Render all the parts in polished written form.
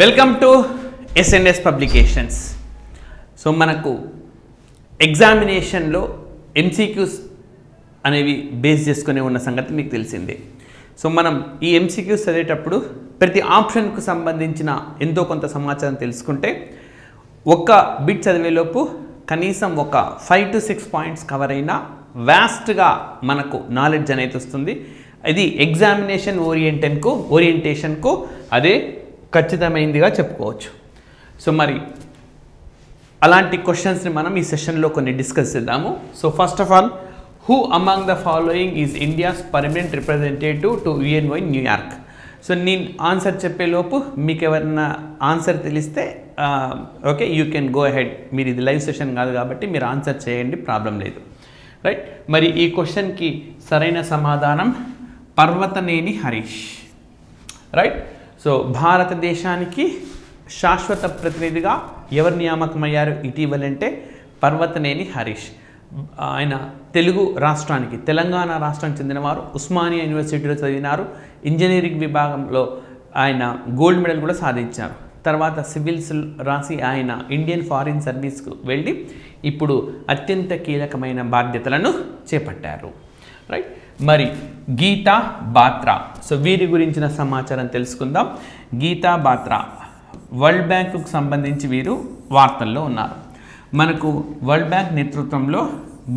Welcome to SNS publications. So మనకు ఎగ్జామినేషన్లో MCQs అనేవి బేస్ చేసుకుని ఉన్న సంగతి మీకు తెలిసిందే. సో మనం ఈ ఎంసీక్యూస్ చదివేటప్పుడు ప్రతి ఆప్షన్కు సంబంధించిన ఎంతో కొంత సమాచారం తెలుసుకుంటే ఒక్క బిట్ చదివేలోపు కనీసం ఒక 5 to 6 పాయింట్స్ కవర్ అయినా వాస్ట్గా మనకు నాలెడ్జ్ అనేది వస్తుంది. ఇది ఎగ్జామినేషన్ ఓరియంటేషన్కు అదే ఖచ్చితమైందిగా చెప్పుకోవచ్చు. సో మరి అలాంటి క్వశ్చన్స్ని మనం ఈ సెషన్లో కొన్ని డిస్కస్ చేద్దాము. So first of all, who among the following is India's permanent representative to UNO in New York? So నేను ఆన్సర్ చెప్పేలోపు మీకు ఎవరైనా ఆన్సర్ తెలిస్తే okay, you can go ahead. మీరు ఇది లైవ్ సెషన్ కాదు కాబట్టి మీరు ఆన్సర్ చేయండి, ప్రాబ్లం లేదు, రైట్? మరి ఈ క్వశ్చన్కి సరైన సమాధానం పర్వతనేని హరీష్, రైట్? సో భారతదేశానికి శాశ్వత ప్రతినిధిగా ఎవరు నియామకమయ్యారు ఇటీవలంటే పర్వతనేని హరీష్. ఆయన తెలుగు రాష్ట్రానికి, తెలంగాణ రాష్ట్రానికి చెందినవారు. ఉస్మానియా యూనివర్సిటీలో చదివినారు. ఇంజనీరింగ్ విభాగంలో ఆయన గోల్డ్ మెడల్ కూడా సాధించారు. తర్వాత సివిల్స్ రాసి ఆయన ఇండియన్ ఫారిన్ సర్వీస్కు వెళ్ళి ఇప్పుడు అత్యంత కీలకమైన బాధ్యతలను చేపట్టారు, రైట్? మరి గీతా బాత్రా, సో వీరి గురించిన సమాచారం తెలుసుకుందాం. గీతా బాత్రా వరల్డ్ బ్యాంకుకు సంబంధించి వీరు వార్తల్లో ఉన్నారు. మనకు వరల్డ్ బ్యాంక్ నేతృత్వంలో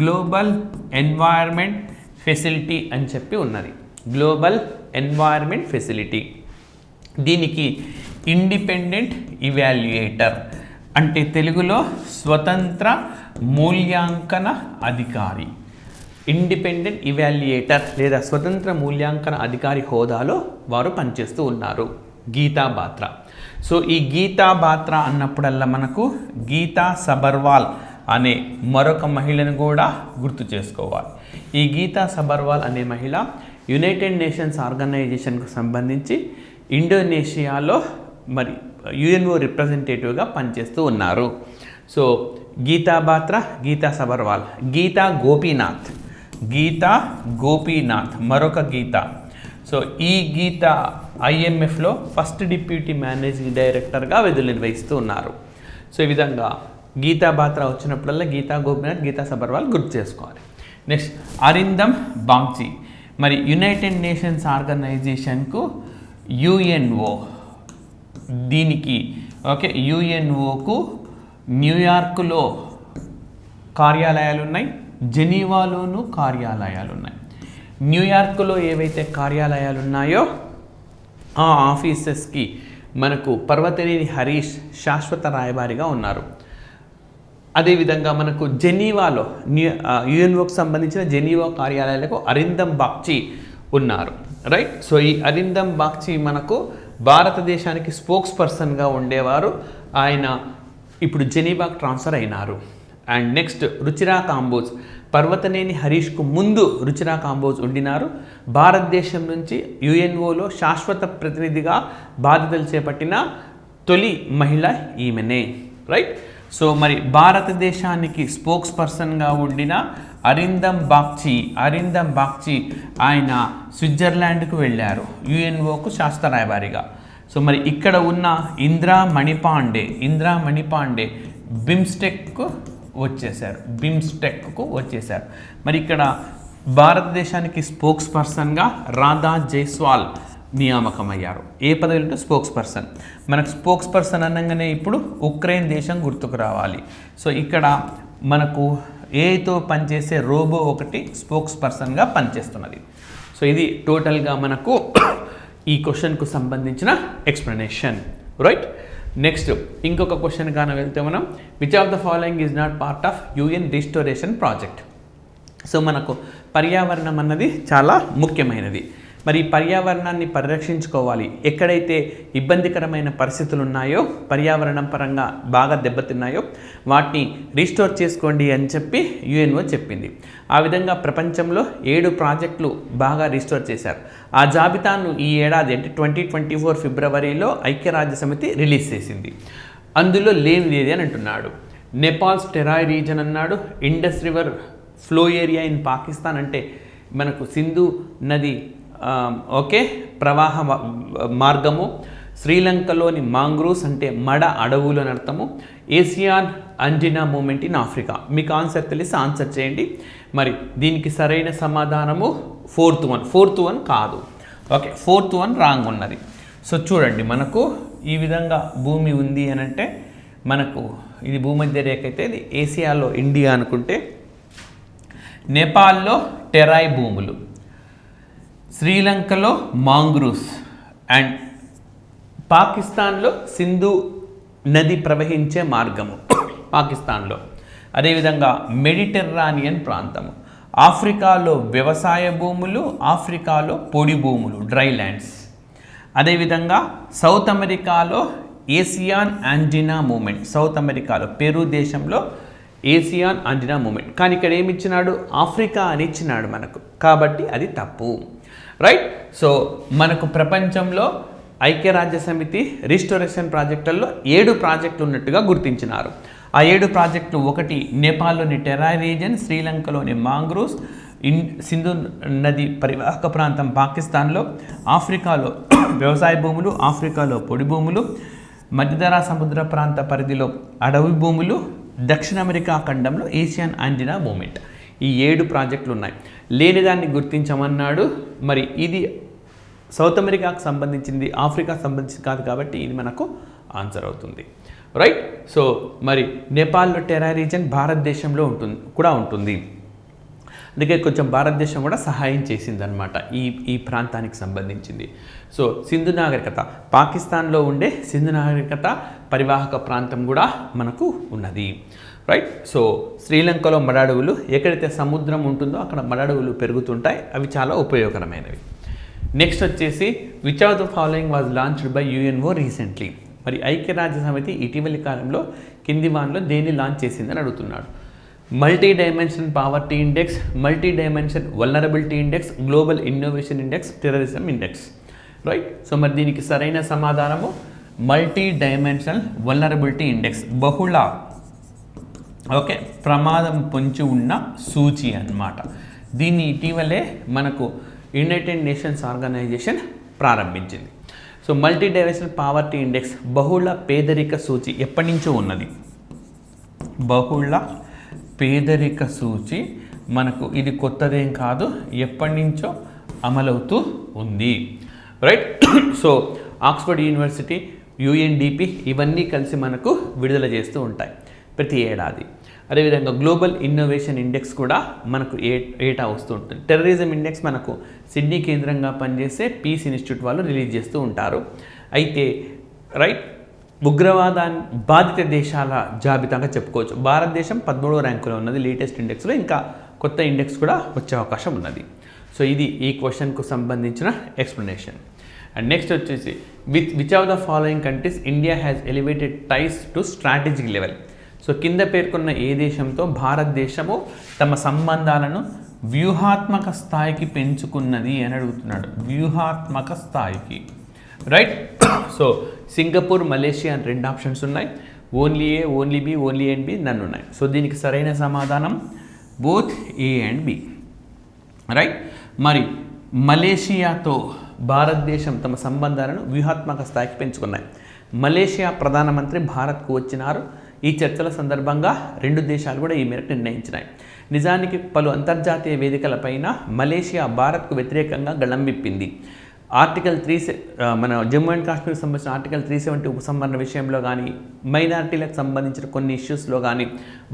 గ్లోబల్ ఎన్వైర్న్మెంట్ ఫెసిలిటీ అని చెప్పి ఉన్నది. గ్లోబల్ ఎన్వైర్న్మెంట్ ఫెసిలిటీ, దీనికి ఇండిపెండెంట్ ఇవాల్యుయేటర్ అంటే తెలుగులో స్వతంత్ర మూల్యాంకన అధికారి, ఇండిపెండెంట్ ఇవాల్యుయేటర్ లేదా స్వతంత్ర మూల్యాంకన అధికారి హోదాలో వారు పనిచేస్తూ ఉన్నారు, గీతా బాత్రా. సో ఈ గీతా బాత్రా అన్నప్పుడల్లా మనకు గీతా సబర్వాల్ అనే మరొక మహిళను కూడా గుర్తు చేసుకోవాలి. ఈ గీతా సబర్వాల్ అనే మహిళ యునైటెడ్ నేషన్స్ ఆర్గనైజేషన్కు సంబంధించి ఇండోనేషియాలో మరి UNO రిప్రజెంటేటివ్గా పనిచేస్తూ ఉన్నారు. సో గీతా బాత్రా, గీతా సబర్వాల్, గీతా గోపీనాథ్ మరొక గీత. సో ఈ గీత IMFలో ఫస్ట్ డిప్యూటీ మేనేజింగ్ డైరెక్టర్గా విధులు నిర్వహిస్తూ ఉన్నారు. సో ఈ విధంగా గీతా బాత్రా వచ్చినప్పుడల్లా గీతా గోపీనాథ్, గీతా సబర్వాల్ గుర్తు చేసుకోవాలి. నెక్స్ట్ అరిందమ్ బాగ్చి, మరి యునైటెడ్ నేషన్స్ ఆర్గనైజేషన్కు UNO, దీనికి ఓకే UNOకు న్యూయార్క్లో కార్యాలయాలు ఉన్నాయి, జెనీవాలోనూ కార్యాలయాలు ఉన్నాయి. న్యూయార్క్లో ఏవైతే కార్యాలయాలు ఉన్నాయో ఆ ఆఫీసెస్కి మనకు పర్వతనేని హరీష్ శాశ్వత రాయబారిగా ఉన్నారు. అదేవిధంగా మనకు జెనీవాలో UNOకు సంబంధించిన జెనీవా కార్యాలయాలకు అరిందమ్ బాగ్చి ఉన్నారు, రైట్? సో ఈ అరిందమ్ బాగ్చి మనకు భారతదేశానికి స్పోక్స్ పర్సన్గా ఉండేవారు. ఆయన ఇప్పుడు జెనీవాకు ట్రాన్స్ఫర్ అయినారు. అండ్ నెక్స్ట్ రుచిరా కాంబోజ్, పర్వతనేని హరీష్కు ముందు రుచిరా కాంబోజ్ ఉండినారు. భారతదేశం నుంచి UNOలో శాశ్వత ప్రతినిధిగా బాధ్యతలు చేపట్టిన తొలి మహిళ ఈమెనే, రైట్? సో మరి భారతదేశానికి స్పోక్స్ పర్సన్గా ఉండిన అరిందమ్ బాగ్చి ఆయన స్విట్జర్లాండ్కు వెళ్ళారు UNOకు శాశ్వత రాయబారిగా. సో మరి ఇక్కడ ఉన్న ఇంద్రా మణిపాండే బిమ్స్టెక్కు వచ్చేశారు. మరి ఇక్కడ భారతదేశానికి స్పోక్స్ పర్సన్గా రాధా జైస్వాల్ నియామకమయ్యారు. ఏ పదవిలో? Spokes person. మనకు స్పోక్స్ పర్సన్ అనగానే ఇప్పుడు ఉక్రెయిన్ దేశం గుర్తుకు రావాలి. సో ఇక్కడ మనకు ఏతో పనిచేసే రోబో ఒకటి స్పోక్స్ పర్సన్గా పనిచేస్తున్నది. సో ఇది టోటల్గా మనకు ఈ క్వశ్చన్కు సంబంధించిన ఎక్స్ప్లెనేషన్, రైట్? నెక్స్ట్ ఇంకొక క్వశ్చన్ కానీ వెళ్తే మనం, which of the following is not part of UN restoration project? So మనకు పర్యావరణం అన్నది చాలా ముఖ్యమైనది. మరి ఈ పర్యావరణాన్ని పరిరక్షించుకోవాలి. ఎక్కడైతే ఇబ్బందికరమైన పరిస్థితులు ఉన్నాయో, పర్యావరణం పరంగా బాగా దెబ్బతిన్నాయో వాటిని రీస్టోర్ చేసుకోండి అని చెప్పి UNO చెప్పింది. ఆ విధంగా ప్రపంచంలో 7 ప్రాజెక్టులు బాగా రీస్టోర్ చేశారు. ఆ జాబితాను ఈ ఏడాది అంటే 2024 ఫిబ్రవరిలో ఐక్యరాజ్యసమితి రిలీజ్ చేసింది. అందులో లేనిది అని అంటున్నాడు. నేపాల్స్ టెరాయ్ రీజన్ అన్నాడు. Indus river flow area in Pakistan అంటే మనకు సింధు నది ఓకే ప్రవాహ మార్గము. శ్రీలంకలోని మాంగ్రూవ్స్ అంటే మడ అడవులు అని అర్థము. ఏసియాన్ అంజినా మూమెంట్ ఇన్ ఆఫ్రికా. మీకు ఆన్సర్ తెలిసి ఆన్సర్ చేయండి. మరి దీనికి సరైన సమాధానము ఫోర్త్ వన్ కాదు. ఓకే, ఫోర్త్ వన్ రాంగ్ ఉన్నది. సో చూడండి, మనకు ఈ విధంగా భూమి ఉంది అని అంటే మనకు ఇది భూమధ్య రేఖ అయితే ఇది ఏసియాలో ఇండియా అనుకుంటే, నేపాల్లో టెరాయ్ భూములు, శ్రీలంకలో మాంగ్రూవ్స్ అండ్ పాకిస్తాన్లో సింధు నది ప్రవహించే మార్గము పాకిస్తాన్లో, అదేవిధంగా మెడిటెర్రానియన్ ప్రాంతము, ఆఫ్రికాలో వ్యవసాయ భూములు, ఆఫ్రికాలో పొడి భూములు డ్రై ల్యాండ్స్, అదేవిధంగా సౌత్ అమెరికాలో ఏసియాన్ ఆంజినా మూమెంట్, సౌత్ అమెరికాలో పెరు దేశంలో ఏసియాన్ ఆంజినా మూమెంట్. కానీ ఇక్కడ ఏమి ఇచ్చినాడు, ఆఫ్రికా అని ఇచ్చినాడు మనకు, కాబట్టి అది తప్పు. రైట్. సో మనకు ప్రపంచంలో ఐక్యరాజ్య సమితి రిస్టోరేషన్ ప్రాజెక్టుల్లో 7 ప్రాజెక్టులు ఉన్నట్టుగా గుర్తించినారు. ఆ 7 ప్రాజెక్టులు, ఒకటి నేపాల్లోని టెరాయ్ రీజన్, శ్రీలంకలోని మాంగ్రూవ్స్, సింధు నది పరివాహక ప్రాంతం పాకిస్తాన్లో, ఆఫ్రికాలో వ్యవసాయ భూములు, ఆఫ్రికాలో పొడి భూములు, మధ్యధరా సముద్ర ప్రాంత పరిధిలో అడవి భూములు, దక్షిణ అమెరికా ఖండంలో ఏషియన్ ఆంజినా మూమెంట్. ఈ 7 ప్రాజెక్టులు ఉన్నాయి. లేనిదాన్ని గుర్తించమన్నాడు. మరి ఇది సౌత్ అమెరికాకు సంబంధించింది, ఆఫ్రికాకు సంబంధించింది కాదు, కాబట్టి ఇది మనకు ఆన్సర్ అవుతుంది. రైట్. సో మరి నేపాల్లో టెరాయ్ రీజన్ భారతదేశంలో ఉంటుంది. అందుకే కొంచెం భారతదేశం కూడా సహాయం చేసిందనమాట ఈ ప్రాంతానికి సంబంధించింది. సో సింధు నాగరికత, పాకిస్తాన్లో ఉండే సింధు నాగరికత పరివాహక ప్రాంతం కూడా మనకు ఉన్నది. రైట్. సో శ్రీలంకలో మడడువులు, ఎక్కడైతే సముద్రం ఉంటుందో అక్కడ మడడువులు పెరుగుతుంటాయి, అవి చాలా ఉపయోగకరమైనవి. నెక్స్ట్ వచ్చేసి which of the following was launched by UNO recently. మరి ఐక్యరాజ్య సమితి ఇటీవలి కాలంలో కింది వాన్లో దేన్ని లాంచ్ చేసిందని అడుగుతున్నాడు. Multi dimension poverty index, multi dimension vulnerability index, global innovation index, terrorism index. Right. So మరి దీనికి సరైన సమాధానము మల్టీ డైమెన్షనల్ వల్నరబిలిటీ ఇండెక్స్, బహుళ ప్రమాదం పొంచి ఉన్న సూచి అన్నమాట. దీన్ని ఇటీవలే మనకు యునైటెడ్ నేషన్స్ ఆర్గనైజేషన్ ప్రారంభించింది. So multi dimensional poverty index, బహుళ పేదరిక సూచి ఎప్పటి నుంచో ఉన్నది. బహుళ పేదరిక సూచి మనకు ఇది కొత్తదేం కాదు, ఎప్పటి నుంచో అమలవుతూ ఉంది. Right. So Oxford university, UNDP ఇవన్నీ కలిసి మనకు విడుదల చేస్తూ ఉంటాయి ప్రతి ఏడాది. అదేవిధంగా గ్లోబల్ ఇన్నోవేషన్ ఇండెక్స్ కూడా మనకు ఏటా వస్తూ ఉంటుంది. టెర్రరిజం ఇండెక్స్ మనకు సిడ్నీ కేంద్రంగా పనిచేసే పీస్ ఇన్స్టిట్యూట్ వాళ్ళు రిలీజ్ చేస్తూ ఉంటారు. అయితే రైట్, ఉగ్రవాదాన్ని బాధిత దేశాల జాబితాగా చెప్పుకోవచ్చు. భారతదేశం 13వ ర్యాంకులో ఉన్నది లేటెస్ట్ ఇండెక్స్లో, ఇంకా కొత్త ఇండెక్స్ కూడా వచ్చే అవకాశం ఉన్నది. సో ఇది ఈ క్వశ్చన్కు సంబంధించిన ఎక్స్ప్లెనేషన్. అండ్ నెక్స్ట్ వచ్చేసి which of the following countries India has elevated ties to strategic level. So కింద పేర్కొన్న ఏ దేశంతో భారతదేశము తమ సంబంధాలను వ్యూహాత్మక స్థాయికి పెంచుకున్నది అని అడుగుతున్నాడు. వ్యూహాత్మక స్థాయికి. రైట్. సో సింగపూర్, మలేషియా అని 2 ఆప్షన్స్ ఉన్నాయి. Only A, only B, only A and B none ఉన్నాయి. సో దీనికి సరైన సమాధానం both A and B. Right. మరి మలేషియాతో భారతదేశం తమ సంబంధాలను వ్యూహాత్మక స్థాయికి పెంచుకున్నాయి. మలేషియా ప్రధానమంత్రి భారత్కు వచ్చినారు. ఈ చర్చల సందర్భంగా 2 దేశాలు కూడా ఈ మేరకు నిర్ణయించినాయి. నిజానికి పలు అంతర్జాతీయ వేదికలపైన మలేషియా భారత్కు వ్యతిరేకంగా గళం విప్పింది. ఆర్టికల్ 3 మన జమ్మూ అండ్ కాశ్మీర్కి సంబంధించిన ఆర్టికల్ 370 ఉపసంహరణ విషయంలో కానీ, మైనారిటీలకు సంబంధించిన కొన్ని ఇష్యూస్లో కానీ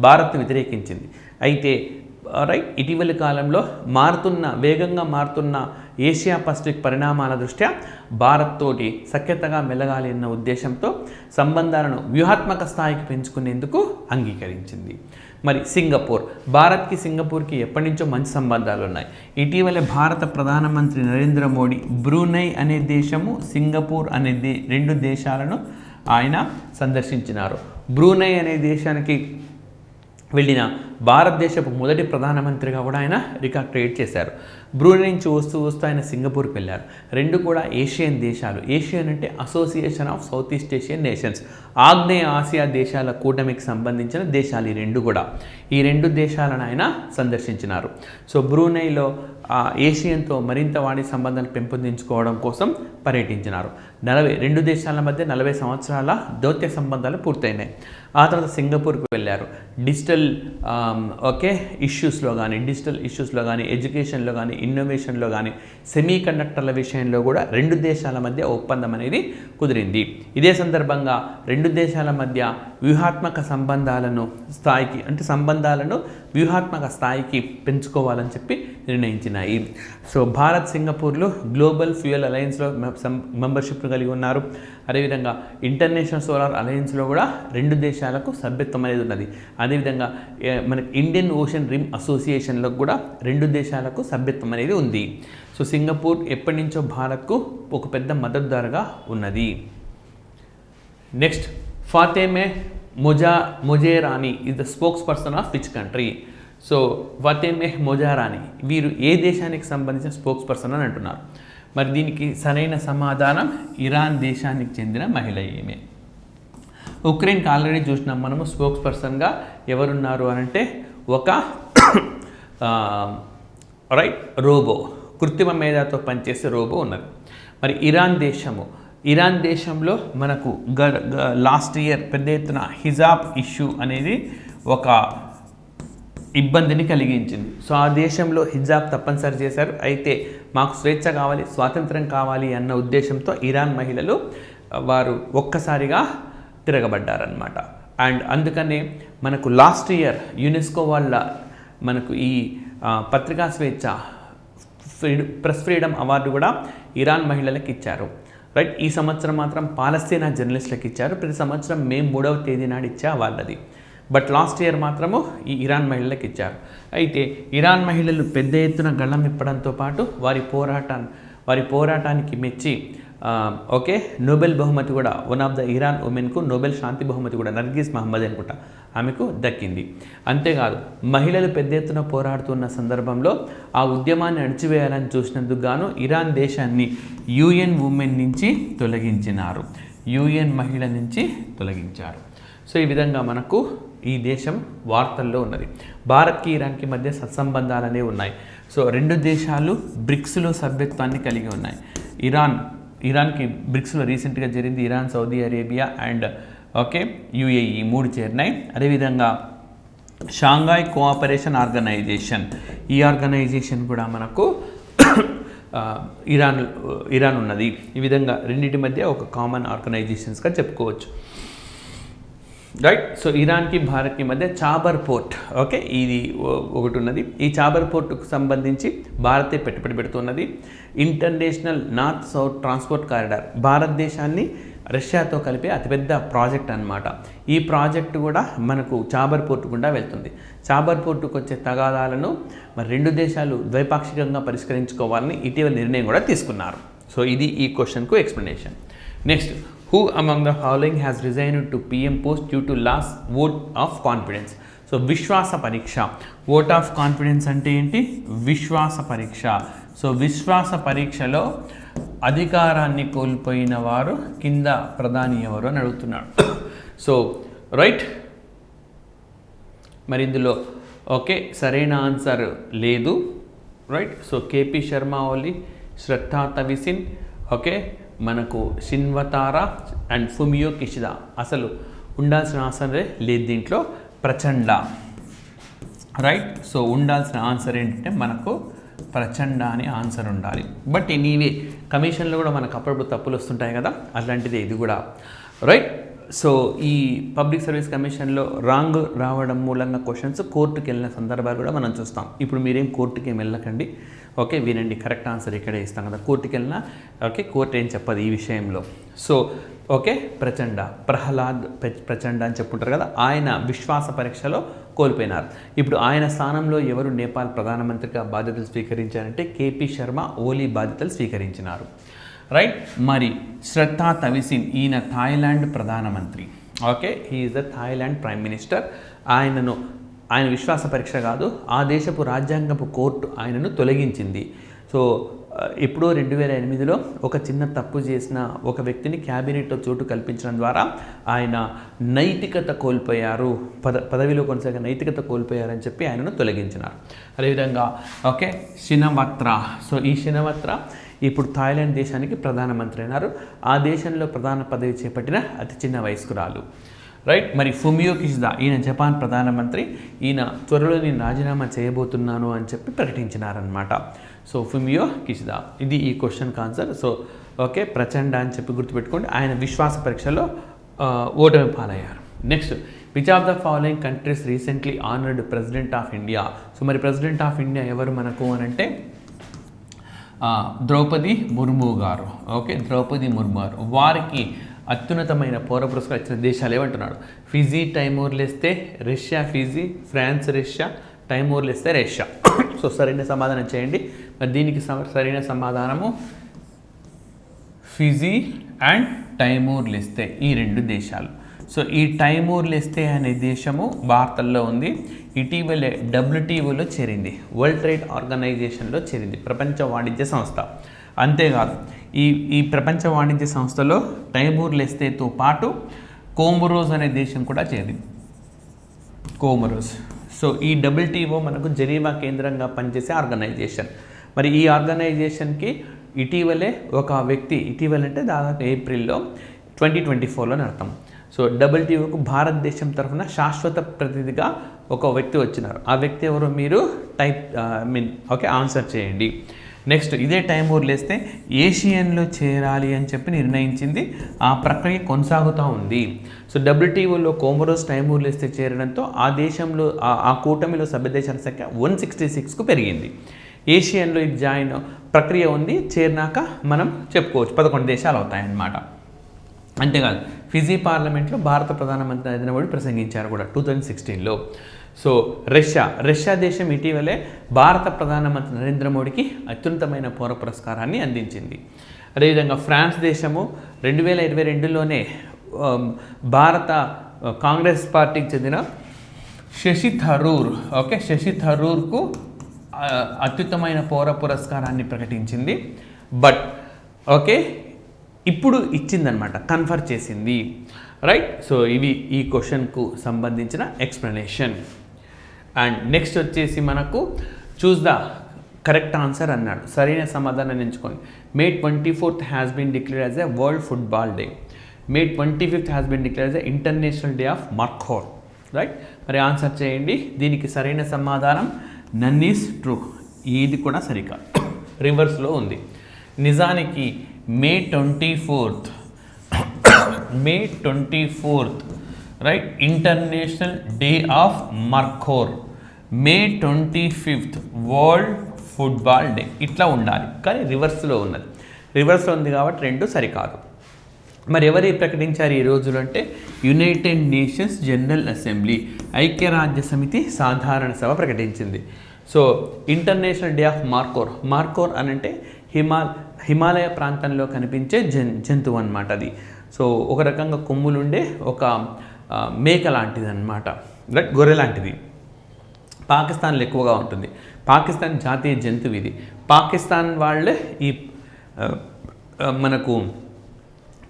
భారత్ను వ్యతిరేకించింది. అయితే రైట్, ఇటీవలి కాలంలో వేగంగా మారుతున్న ఏషియా పసిఫిక్ పరిణామాల దృష్ట్యా భారత్ తోటి సఖ్యతగా మెలగాలి అన్న ఉద్దేశంతో సంబంధాలను వ్యూహాత్మక స్థాయికి పెంచుకునేందుకు అంగీకరించింది. మరి భారత్కి సింగపూర్కి ఎప్పటి నుంచో మంచి సంబంధాలు ఉన్నాయి. ఇటీవలే భారత ప్రధానమంత్రి నరేంద్ర మోడీ బ్రూనై అనే దేశము, సింగపూర్ అనే 2 దేశాలను ఆయన సందర్శించినారు. బ్రూనై అనే దేశానికి వెళ్ళిన భారతదేశపు మొదటి ప్రధానమంత్రిగా కూడా ఆయన రికార్డ్ క్రియేట్ చేశారు. బ్రూనై నుంచి వస్తూ ఆయన సింగపూర్కి వెళ్ళారు. 2 కూడా ఏషియన్ దేశాలు. ఏషియన్ అంటే association of south east Asian nations, ఆగ్నేయ ఆసియా దేశాల కూటమికి సంబంధించిన దేశాలు ఈ 2 కూడా. ఈ 2 దేశాలను ఆయన సందర్శించినారు. సో బ్రూనైలో ఏషియన్తో మరింత వాణిజ్య సంబంధాలు పెంపొందించుకోవడం కోసం పర్యటించినారు. 2 దేశాల మధ్య 40 సంవత్సరాల దౌత్య సంబంధాలు పూర్తయినాయి. ఆ తర్వాత సింగపూర్కి వెళ్ళారు. డిజిటల్ ఇష్యూస్లో కానీ ఎడ్యుకేషన్లో కానీ ఇన్నోవేషన్లో కానీ సెమీ కండక్టర్ల విషయంలో కూడా 2 దేశాల మధ్య ఒప్పందం అనేది కుదిరింది. ఇదే సందర్భంగా 2 దేశాల మధ్య వ్యూహాత్మక సంబంధాలను వ్యూహాత్మక స్థాయికి పెంచుకోవాలని చెప్పి నిర్ణయించినాయి. సో భారత్ సింగపూర్లు గ్లోబల్ ఫ్యూయల్ అలయన్స్లో మెంబర్షిప్ కలిగి ఉన్నారు. అదేవిధంగా ఇంటర్నేషనల్ సోలార్ అలయన్స్లో కూడా 2 దేశాలకు సభ్యత్వం అనేది ఉన్నది. అదేవిధంగా మనకి ఇండియన్ ఓషన్ రిమ్ అసోసియేషన్లో కూడా 2 దేశాలకు సభ్యత్వం అనేది ఉంది. సో సింగపూర్ ఎప్పటి నుంచో భారత్కు ఒక పెద్ద మద్దతుదారుగా ఉన్నది. Next, Fatemeh Mohajerani is the spokesperson of which country? So Fatemeh Mohajerani వీరు ఏ దేశానికి సంబంధించిన స్పోక్స్ పర్సన్ అని అంటున్నారు. మరి దీనికి సరైన సమాధానం ఇరాన్ దేశానికి చెందిన మహిళ ఈమె. ఉక్రెయిన్కి ఆల్రెడీ చూసినాం మనము స్పోక్స్ పర్సన్గా ఎవరున్నారు అని అంటే ఒక రోబో, కృత్రిమ మేధాతో పనిచేసే రోబో ఉన్నది. మరి ఇరాన్ దేశంలో మనకు లాస్ట్ ఇయర్ పెద్ద ఎత్తున హిజాబ్ ఇష్యూ అనేది ఒక ఇబ్బందిని కలిగించింది. సో ఆ దేశంలో హిజాబ్ తప్పనిసరి చేశారు. అయితే మాకు స్వేచ్ఛ కావాలి, స్వాతంత్రం కావాలి అన్న ఉద్దేశంతో ఇరాన్ మహిళలు వారు ఒక్కసారిగా తిరగబడ్డారనమాట. అండ్ అందుకనే మనకు లాస్ట్ ఇయర్ యునెస్కో వాళ్ళ మనకు ఈ పత్రికా స్వేచ్ఛ ప్రెస్ ఫ్రీడమ్ అవార్డు కూడా ఇరాన్ మహిళలకు ఇచ్చారు. రైట్, ఈ సంవత్సరం మాత్రం పాలస్తీనా జర్నలిస్టులకు ఇచ్చారు. ప్రతి సంవత్సరం మే 3వ తేదీ నాడు ఇచ్చే వాళ్ళది. బట్ లాస్ట్ ఇయర్ మాత్రము ఈ ఇరాన్ మహిళలకు ఇచ్చారు. అయితే ఇరాన్ మహిళలు పెద్ద ఎత్తున గళం ఇప్పడంతో పాటు వారి పోరాటానికి మెచ్చి నోబెల్ బహుమతి కూడా వన్ ఆఫ్ ద ఇరాన్ ఉమెన్కు నోబెల్ శాంతి బహుమతి కూడా నర్గీస్ మహమ్మద్ అనుకుంటా ఆమెకు దక్కింది. అంతేకాదు మహిళలు పెద్ద ఎత్తున పోరాడుతున్న సందర్భంలో ఆ ఉద్యమాన్ని అణచివేయాలని చూసినందుకు గాను ఇరాన్ దేశాన్ని UN ఉమెన్ నుంచి తొలగించినారు. UN మహిళ నుంచి తొలగించారు. సో ఈ విధంగా మనకు ఈ దేశం వార్తల్లో ఉన్నది. భారత్కి ఇరాన్కి మధ్య సత్సంబంధాలు అనేవి ఉన్నాయి. సో 2 దేశాలు బ్రిక్స్లో సభ్యత్వాన్ని కలిగి ఉన్నాయి. ఇరాన్కి బ్రిక్స్లో రీసెంట్గా జరిగింది. Iran, Saudi Arabia and UAE 3 చేరినాయి. అదేవిధంగా షాంఘాయ్ కోఆపరేషన్ ఆర్గనైజేషన్, ఈ ఆర్గనైజేషన్ కూడా మనకు ఇరాన్ ఉన్నది. ఈ విధంగా రెండింటి మధ్య ఒక కామన్ ఆర్గనైజేషన్స్గా చెప్పుకోవచ్చు. రైట్, సో ఇరాన్కి భారత్కి మధ్య చాబర్ పోర్ట్ ఇది ఒకటి ఉన్నది. ఈ చాబర్ పోర్టుకు సంబంధించి భారతే పెట్టుబడి పెడుతున్నది. International north south transport corridor భారతదేశాన్ని రష్యాతో కలిపే అతిపెద్ద ప్రాజెక్ట్ అన్నమాట. ఈ ప్రాజెక్టు కూడా మనకు చాబర్ పోర్టు గుండా వెళ్తుంది. చాబర్ పోర్టుకు వచ్చే తగాదాలను మరి 2 దేశాలు ద్వైపాక్షికంగా పరిష్కరించుకోవాలని ఇటీవల నిర్ణయం కూడా తీసుకున్నారు. సో ఇది ఈ క్వశ్చన్కు explanation. Next, who among the following has resigned to PM post due to last vote of confidence? So విశ్వాస పరీక్ష, ఓట్ ఆఫ్ కాన్ఫిడెన్స్ అంటే ఏంటి? విశ్వాస పరీక్ష. సో విశ్వాస పరీక్షలో అధికారాన్ని కోల్పోయిన వారు కింద ప్రధాని ఎవరు అని అడుగుతున్నాడు. సో రైట్, మరి ఇందులో సరైన ఆన్సర్ లేదు. రైట్, సో KP శర్మ ఓలీ, శ్రద్ధా తవిసిన్, మనకు షిన్వతారా అండ్ ఫుమియో కిషిదా. అసలు ఉండాల్సిన ఆన్సరే లేదు దీంట్లో, ప్రచండ. రైట్, సో ఉండాల్సిన ఆన్సర్ ఏంటంటే మనకు ప్రచండ అని ఆన్సర్ ఉండాలి. బట్ ఎనీవే కమిషన్లో కూడా మనకు అప్పుడప్పుడు తప్పులు వస్తుంటాయి కదా, అట్లాంటిదే ఇది కూడా. రైట్, సో ఈ పబ్లిక్ సర్వీస్ కమిషన్లో రాంగ్ రావడం మూలంగా క్వశ్చన్స్ కోర్టుకి వెళ్ళిన సందర్భాలు కూడా మనం చూస్తాం. ఇప్పుడు మీరేం కోర్టుకి ఏం వెళ్ళకండి, వినండి, కరెక్ట్ ఆన్సర్ ఇక్కడే ఇస్తాం కదా. కోర్టుకి వెళ్ళినా కోర్టు ఏం చెప్పదు ఈ విషయంలో. సో ప్రచండ, ప్రహ్లాద్ ప్రచండ అని చెప్పుంటారు కదా, ఆయన విశ్వాస పరీక్షలో కోల్పోయినారు. ఇప్పుడు ఆయన స్థానంలో ఎవరు నేపాల్ ప్రధానమంత్రిగా బాధ్యతలు స్వీకరించారంటే KP శర్మ ఓలీ బాధ్యతలు స్వీకరించినారు. రైట్, మరి శ్రద్ధా తవిసిన్ ఈయన థాయిలాండ్ ప్రధానమంత్రి. He is the Thailand prime minister. ఆయన విశ్వాస పరీక్ష కాదు, ఆ దేశపు రాజ్యాంగపు కోర్టు ఆయనను తొలగించింది. సో ఎప్పుడో 2008లో ఒక చిన్న తప్పు చేసిన ఒక వ్యక్తిని క్యాబినెట్లో చోటు కల్పించడం ద్వారా ఆయన నైతికత కోల్పోయారు, పదవిలో కొనసాగే నైతికత కోల్పోయారని చెప్పి ఆయనను తొలగించినారు. అదేవిధంగా ఓకే షినవత్రా. సో ఈ షినవత్రా ఇప్పుడు థాయిలాండ్ దేశానికి ప్రధానమంత్రి అయినారు. ఆ దేశంలో ప్రధాన పదవి చేపట్టిన అతి చిన్న వయస్కురాలు. రైట్. మరి ఫుమియో కిషిదా ఈయన జపాన్ ప్రధానమంత్రి. ఈయన త్వరలో నేను రాజీనామా చేయబోతున్నాను అని చెప్పి ప్రకటించినారనమాట. సో ఫుమియో కిషిదా, ఇది ఈ క్వశ్చన్కి ఆన్సర్. సో ఓకే ప్రచండ అని చెప్పి గుర్తుపెట్టుకోండి. ఆయన విశ్వాస పరీక్షలో ఓటమి పాలయ్యారు. Next, which of the following countries recently honoured president of India. So మరి ప్రెసిడెంట్ ఆఫ్ ఇండియా ఎవరు మనకు అని అంటే ద్రౌపది ముర్ము గారు. ఓకే ద్రౌపది ముర్ము గారు. వారికి అత్యున్నతమైన పౌర పురస్కారం ఇచ్చిన దేశాలు ఏమంటున్నాడు? Fiji, Timor Leste, Russia Fiji, France Russia, Timor Leste Russia. So సరైన సమాధానం చేయండి. మరి దీనికి సరైన సమాధానము ఫిజీ అండ్ టైమూర్ లెస్తే, ఈ రెండు దేశాలు. సో ఈ టైమూర్ లెస్తే అనే దేశము భారతంలో ఉంది. ఇటీవలే WTOలో చేరింది, వరల్డ్ ట్రేడ్ ఆర్గనైజేషన్లో చేరింది, ప్రపంచ వాణిజ్య సంస్థ. అంతేకాదు ఈ ప్రపంచ వాణిజ్య సంస్థలో టైమూర్ లెస్తేతో పాటు కోమరోస్ అనే దేశం కూడా చేరింది, కోమరోస్. సో ఈ WTO మనకు జెనీవా కేంద్రంగా పనిచేసే ఆర్గనైజేషన్. మరి ఈ ఆర్గనైజేషన్కి ఇటీవలే ఒక వ్యక్తి, ఇటీవలంటే దాదాపు ఏప్రిల్లో 2024లో అర్థం. సో WTOకు భారతదేశం తరఫున శాశ్వత ప్రతినిధిగా ఒక వ్యక్తి వచ్చినారు. ఆ వ్యక్తి ఎవరో మీరు ఓకే ఆన్సర్ చేయండి. నెక్స్ట్, ఇదే టైమూర్ లెస్తే ఏషియన్లో చేరాలి అని చెప్పి నిర్ణయించింది. ఆ ప్రక్రియ కొనసాగుతూ ఉంది. సో WTOలో కోమరోస్ టైమూర్ లెస్తే చేరడంతో ఆ దేశంలో ఆ కూటమిలో సభ్య దేశాల సంఖ్య 166కు పెరిగింది. ఏషియన్లో ఇది జాయిన్ ప్రక్రియ ఉంది. చేరినాక మనం చెప్పుకోవచ్చు 11 దేశాలు అవుతాయన్నమాట. అంతేకాదు ఫిజీ పార్లమెంట్లో భారత ప్రధానమంత్రి నరేంద్ర మోడీ ప్రసంగించారు కూడా 2016లో. సో రష్యా దేశం ఇటీవలే భారత ప్రధానమంత్రి నరేంద్ర మోడీకి అత్యున్నతమైన పౌర పురస్కారాన్ని అందించింది. అదేవిధంగా ఫ్రాన్స్ దేశము 2022లోనే భారత కాంగ్రెస్ పార్టీకి చెందిన శశి థరూర్కు అత్యుత్తమైన పౌర పురస్కారాన్ని ప్రకటించింది. బట్ ఓకే ఇప్పుడు ఇచ్చిందనమాట, కన్ఫర్ చేసింది. రైట్. సో ఇవి ఈ క్వశ్చన్కు సంబంధించిన ఎక్స్ప్లెనేషన్. అండ్ నెక్స్ట్ వచ్చేసి మనకు చూస్ ద కరెక్ట్ ఆన్సర్ అన్నాడు. సరైన సమాధానం ఎంచుకోండి. May 24th has been declared as a world football day. May 25th has been declared as a international day of markhor. Right. మరి ఆన్సర్ చేయండి. దీనికి సరైన సమాధానం నన్ ఈస్ ట్రూ. ఇది కూడా సరికాదు, రివర్స్లో ఉంది. నిజానికి May 24th right international day of markhor, May 25th world football day, ఇట్లా ఉండాలి. కానీ రివర్స్లో ఉన్నది, రివర్స్లో ఉంది కాబట్టి రెండు సరికాదు. మరి ఎవరు ప్రకటించారు ఈ రోజులు అంటే యునైటెడ్ నేషన్స్ జనరల్ అసెంబ్లీ, ఐక్యరాజ్య సమితి సాధారణ సభ ప్రకటించింది. సో ఇంటర్నేషనల్ డే ఆఫ్ మార్కోర్ అని అంటే హిమాలయ ప్రాంతంలో కనిపించే జంతువు అన్నమాట అది. సో ఒక రకంగా కొమ్ములుండే ఒక మేక లాంటిది అన్నమాట, రైట్, గొర్రె లాంటిది. పాకిస్తాన్లో ఎక్కువగా ఉంటుంది. పాకిస్తాన్ జాతీయ జంతువు ఇది. పాకిస్తాన్ వాళ్ళే ఈ మనకు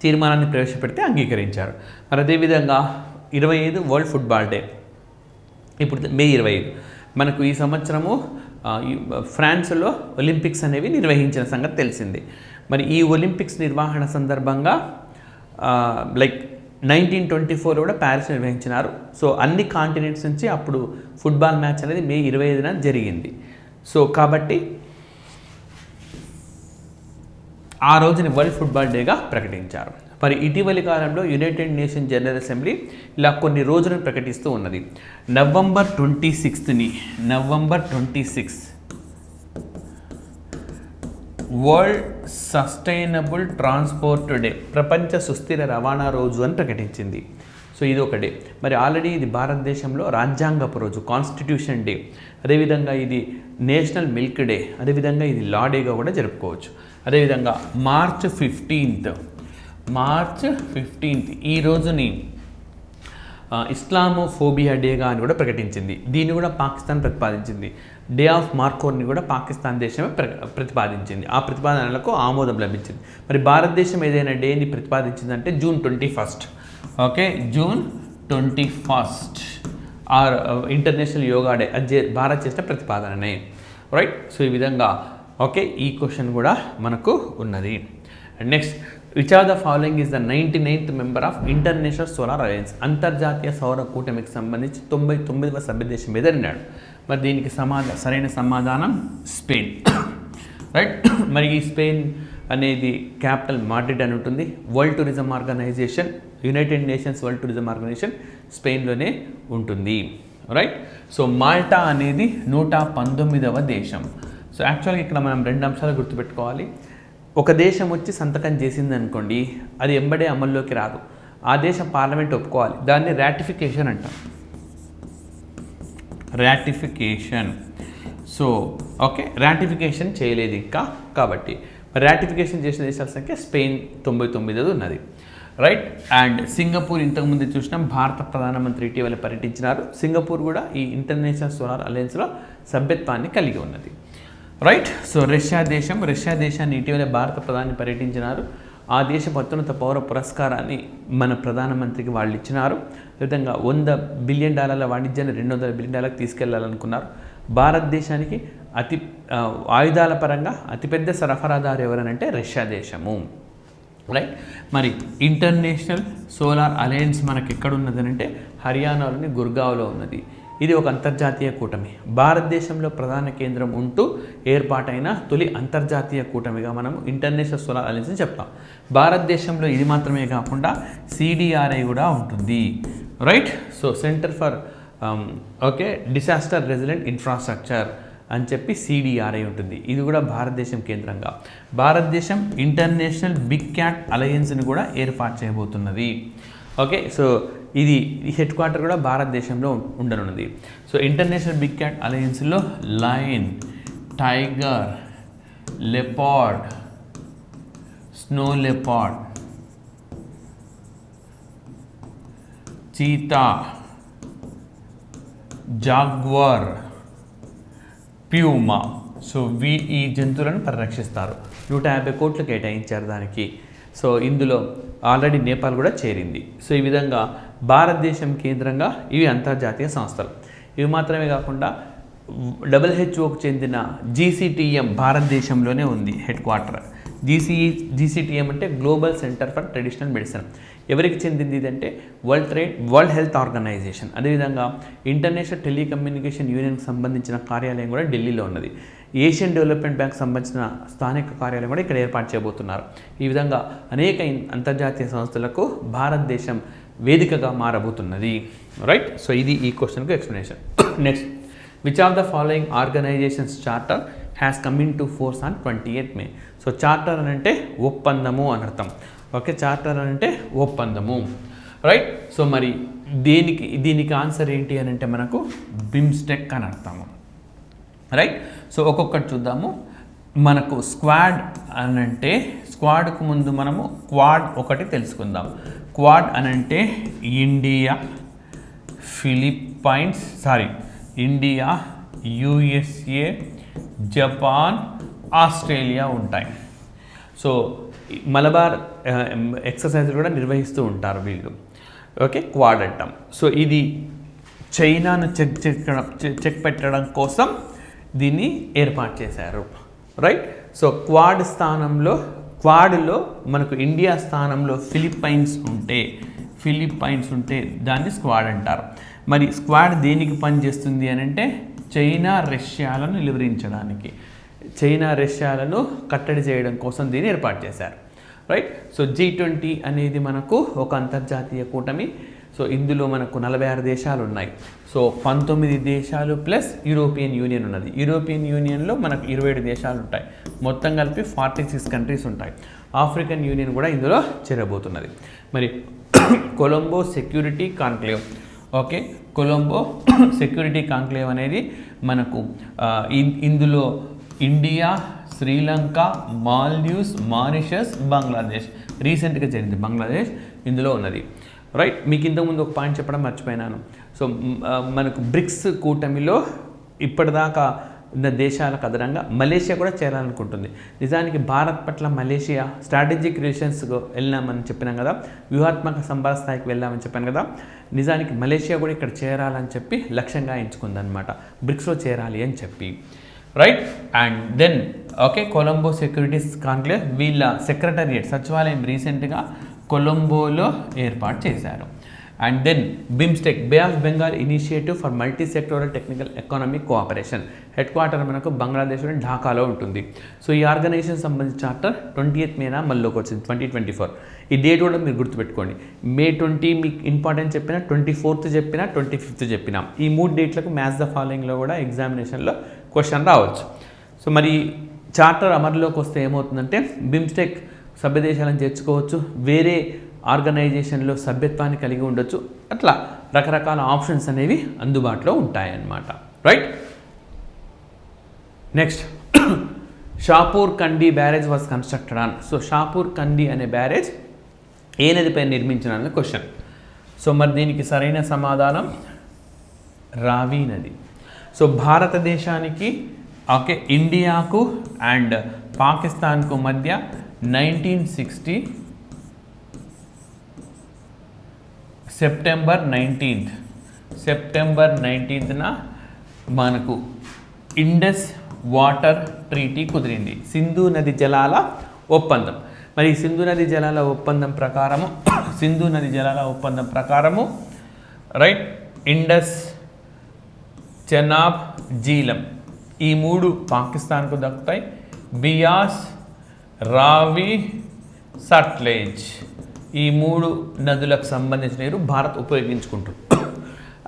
తీర్మానాన్ని ప్రవేశపెడితే అంగీకరించారు. మరి అదేవిధంగా 25 వరల్డ్ ఫుట్బాల్ డే, ఇప్పుడు May 25. మనకు ఈ సంవత్సరము ఫ్రాన్స్లో ఒలింపిక్స్ అనేవి నిర్వహించిన సంగతి తెలిసింది. మరి ఈ ఒలింపిక్స్ నిర్వహణ సందర్భంగా 1924 కూడా ప్యారిస్ నిర్వహించినారు. సో అన్ని కాంటినెంట్స్ నుంచి అప్పుడు ఫుట్బాల్ మ్యాచ్ అనేది May 25న జరిగింది. సో కాబట్టి ఆ రోజుని వరల్డ్ ఫుట్బాల్ డేగా ప్రకటించారు. మరి ఇటీవలి కాలంలో యునైటెడ్ నేషన్ జనరల్ అసెంబ్లీ ఇలా కొన్ని రోజులను ప్రకటిస్తూ ఉన్నది. November 26 world sustainable transport day, ప్రపంచ సుస్థిర రవాణా రోజు అని ప్రకటించింది. సో ఇది ఒక డే. మరి ఆల్రెడీ ఇది భారతదేశంలో రాజ్యాంగపు రోజు, కాన్స్టిట్యూషన్ డే. అదేవిధంగా ఇది నేషనల్ మిల్క్ డే, అదేవిధంగా ఇది లా డేగా కూడా జరుపుకోవచ్చు. అదేవిధంగా మార్చ్ 15 ఈ రోజుని ఇస్లామోఫోబియా డేగా అని కూడా ప్రకటించింది. దీన్ని కూడా పాకిస్తాన్ ప్రతిపాదించింది. డే ఆఫ్ మార్కోర్ని కూడా పాకిస్తాన్ దేశమే ప్రతిపాదించింది. ఆ ప్రతిపాదనలకు ఆమోదం లభించింది. మరి భారతదేశం ఏదైనా డేని ప్రతిపాదించిందంటే June 21. Okay, June 21 are international yoga day. అది భారత్ చేసిన ప్రతిపాదననే. రైట్. సో ఈ విధంగా ఓకే, ఈ క్వశ్చన్ కూడా మనకు ఉన్నది. And next, which are the following is the 99th member of International Solar Alliance. అంతర్జాతీయ సౌర కూటమికి సంబంధించి 99వ సభ్య దేశం ఏదన్నాడు. మరి దీనికి సరైన సమాధానం స్పెయిన్. రైట్. మరి ఈ స్పెయిన్ అనేది క్యాపిటల్ మాడ్రిడ్ అని ఉంటుంది. World tourism organization, United Nations world tourism organization స్పెయిన్లోనే ఉంటుంది. రైట్. సో మాల్టా అనేది 119వ దేశం. సో యాక్చువల్గా ఇక్కడ మనం 2 అంశాలు గుర్తుపెట్టుకోవాలి. ఒక దేశం వచ్చి సంతకం చేసింది అనుకోండి, అది ఎంబడే అమల్లోకి రాదు. ఆ దేశ పార్లమెంట్ ఒప్పుకోవాలి. దాన్ని రాటిఫికేషన్ అంటాం. రాటిఫికేషన్. సో ఓకే, రాటిఫికేషన్ చేయలేదు ఇంకా, కాబట్టి రాటిఫికేషన్ చేసిన దేశాల సంఖ్య స్పెయిన్ 99 ఉన్నది. రైట్. అండ్ సింగపూర్ ఇంతకుముందు చూసినాం, భారత ప్రధానమంత్రి ఇటీవల పర్యటించినారు. సింగపూర్ కూడా ఈ ఇంటర్నేషనల్ సోలార్ అలయన్స్లో సభ్యత్వాన్ని కలిగి ఉన్నది. రైట్. సో రష్యా దేశాన్ని ఇటీవల భారత ప్రధాని పర్యటించినారు. ఆ దేశ అత్యున్నత పౌర పురస్కారాన్ని మన ప్రధానమంత్రికి వాళ్ళు ఇచ్చినారు. విధంగా $100 బిలియన్ వాణిజ్యాన్ని $200 బిలియన్ తీసుకెళ్లాలనుకున్నారు. భారతదేశానికి ఆయుధాల పరంగా అతిపెద్ద సరఫరాదారు ఎవరనంటే రష్యా దేశము. రైట్. మరి ఇంటర్నేషనల్ సోలార్ అలయన్స్ మనకి ఎక్కడ ఉన్నదనంటే హర్యానాలోని గుర్గావ్లో ఉన్నది. ఇది ఒక అంతర్జాతీయ కూటమి. భారతదేశంలో ప్రధాన కేంద్రం ఉంటూ ఏర్పాటైన తొలి అంతర్జాతీయ కూటమిగా మనం ఇంటర్నేషనల్ సోలార్ అలయన్స్ని చెప్తాం. భారతదేశంలో ఇది మాత్రమే కాకుండా CDRI కూడా ఉంటుంది. Right. So centre for disaster resilient infrastructure అని చెప్పి CDRI ఉంటుంది. ఇది కూడా భారతదేశం కేంద్రంగా. భారతదేశం ఇంటర్నేషనల్ బిగ్ క్యాట్ అలయన్స్ని కూడా ఏర్పాటు చేయబోతున్నది. ఓకే. సో ఇది హెడ్ క్వార్టర్ కూడా భారతదేశంలో ఉండనున్నది. సో ఇంటర్నేషనల్ బిగ్ క్యాట్ అలయన్స్లో lion, tiger, leopard, snow leopard, cheetah, jaguar, puma. So ఈ జంతువులను పరిరక్షిస్తారు. 150 కోట్లు కేటాయించారు దానికి. సో ఇందులో ఆల్రెడీ నేపాల్ కూడా చేరింది. సో ఈ విధంగా భారతదేశం కేంద్రంగా ఇవి అంతర్జాతీయ సంస్థలు. ఇవి మాత్రమే కాకుండా WHOకు చెందిన GCTM భారతదేశంలోనే ఉంది హెడ్ క్వార్టర్. GCTM అంటే global centre for traditional medicine. ఎవరికి చెందింది ఇదంటే వరల్డ్ హెల్త్ ఆర్గనైజేషన్. అదేవిధంగా ఇంటర్నేషనల్ టెలికమ్యూనికేషన్ యూనియన్కి సంబంధించిన కార్యాలయం కూడా ఢిల్లీలో ఉన్నది. ఏషియన్ డెవలప్మెంట్ బ్యాంక్ సంబంధించిన స్థానిక కార్యాలయం కూడా ఇక్కడ ఏర్పాటు చేయబోతున్నారు. ఈ విధంగా అనేక అంతర్జాతీయ సంస్థలకు భారతదేశం వేదికగా మారబోతున్నది. రైట్. సో ఇది ఈ క్వశ్చన్కు explanation. Next, which of the following organizations charter has come into force on 28 May. So charter అని అంటే ఒప్పందము అని అర్థం. ఓకే, చార్టర్ అని అంటే ఒప్పందము. రైట్. సో మరి దీనికి ఆన్సర్ ఏంటి అని అంటే మనకు బిమ్స్టెక్ అని అర్థము. రైట్. సో ఒక్కొక్కటి చూద్దాము. మనకు స్క్వాడ్ అని అంటే, స్క్వాడ్కు ముందు మనము క్వాడ్ ఒకటి తెలుసుకుందాం. క్వాడ్ అని అంటే ఇండియా, USA, జపాన్, ఆస్ట్రేలియా ఉంటాయి. సో మలబార్ ఎక్సర్సైజ్ కూడా నిర్వహిస్తూ ఉంటారు వీళ్ళు. ఓకే, క్వాడ్ అంటాం. సో ఇది చైనాను చెక్ పెట్టడం కోసం దీన్ని ఏర్పాటు చేశారు. రైట్. సో క్వాడ్లో మనకు ఇండియా స్థానంలో ఫిలిప్పైన్స్ ఉంటే దాన్ని స్క్వాడ్ అంటారు. మరి స్క్వాడ్ దేనికి పనిచేస్తుంది అని అంటే చైనా రష్యాలను నిలువరించడానికి, చైనా రష్యాలను కట్టడి చేయడం కోసం దీన్ని ఏర్పాటు చేశారు. రైట్. సో G20 అనేది మనకు ఒక అంతర్జాతీయ కూటమి. సో ఇందులో మనకు 46 దేశాలు ఉన్నాయి. సో 19 దేశాలు ప్లస్ యూరోపియన్ యూనియన్ ఉన్నది. యూరోపియన్ యూనియన్లో మనకు 27 దేశాలు ఉంటాయి. మొత్తం కలిపి 46 కంట్రీస్ ఉంటాయి. ఆఫ్రికన్ యూనియన్ కూడా ఇందులో చేరబోతున్నది. మరి Colombo security conclave. Okay, Colombo security conclave అనేది మనకు ఇందులో ఇండియా, శ్రీలంక, మాల్దీవ్స్, మారిషస్, బంగ్లాదేశ్, రీసెంట్గా జరిగింది బంగ్లాదేశ్ ఇందులో ఉన్నది. రైట్. మీకు ఇంతకుముందు ఒక పాయింట్ చెప్పడం మర్చిపోయినాను. సో మనకు బ్రిక్స్ కూటమిలో ఇప్పటిదాకా ఉన్న దేశాలకు అదనంగా మలేషియా కూడా చేరాలనుకుంటుంది. నిజానికి భారత్ పట్ల మలేషియా స్ట్రాటజిక్ రిలేషన్స్కు వెళ్ళామని చెప్పినాం కదా, వ్యూహాత్మక సంభాషణ స్థాయికి వెళ్ళామని చెప్పాను కదా. నిజానికి మలేషియా కూడా ఇక్కడ చేరాలని చెప్పి లక్ష్యంగా ఎంచుకుందనమాట, బ్రిక్స్లో చేరాలి అని చెప్పి. Right. And then okay, Colombo securities conclave వీళ్ళ సెక్రటరియట్ సచివాలయం రీసెంట్గా కొలంబోలో ఏర్పాటు చేశారు. And then BIMSTEC, Bay of Bengal initiative for multi sectoral technical economic cooperation, headquarter మనకు బంగ్లాదేశ్లోని ఢాకాలో ఉంటుంది. సో ఈ ఆర్గనైజేషన్ సంబంధించిన చార్టర్ 20th మేన మళ్ళీకి వచ్చింది 2024. ఈ డేట్ కూడా మీరు గుర్తుపెట్టుకోండి. May 20 మీకు ఇంపార్టెంట్ చెప్పిన, 24th చెప్పిన, 25th చెప్పిన, ఈ 3 డేట్లకు మ్యాచ్ ద ఫాలోయింగ్లో కూడా ఎగ్జామినేషన్లో క్వశ్చన్ రావచ్చు. సో మరి చార్టర్ అమలులోకి వస్తే ఏమవుతుందంటే బిమ్స్టెక్ సభ్య దేశాలను చేర్చుకోవచ్చు, వేరే ఆర్గనైజేషన్లో సభ్యత్వాన్ని కలిగి ఉండొచ్చు, అట్లా రకరకాల ఆప్షన్స్ అనేవి అందుబాటులో ఉంటాయన్నమాట. Right. Next, Shahpur Kandi barrage was constructed on. So Shahpur Kandi అనే బ్యారేజ్ ఏ నదిపై నిర్మించిన క్వశ్చన్. సో మరి దీనికి సరైన సమాధానం రావి నది. సో భారతదేశానికి ఓకే, ఇండియాకు అండ్ పాకిస్తాన్కు మధ్య 1960 సెప్టెంబర్ 19th మనకు ఇండస్ వాటర్ ట్రీటీ కుదిరింది, సింధు నది జలాల ఒప్పందం. మరి సింధు నది జలాల ఒప్పందం ప్రకారము రైట్, ఇండస్, చెనాబ్, జీలం ఈ 3 పాకిస్తాన్కు దక్కుతాయి. బియాస్, రావి, సట్లెజ్ ఈ 3 నదులకు సంబంధించిన నీరు భారత్ ఉపయోగించుకుంటుంది.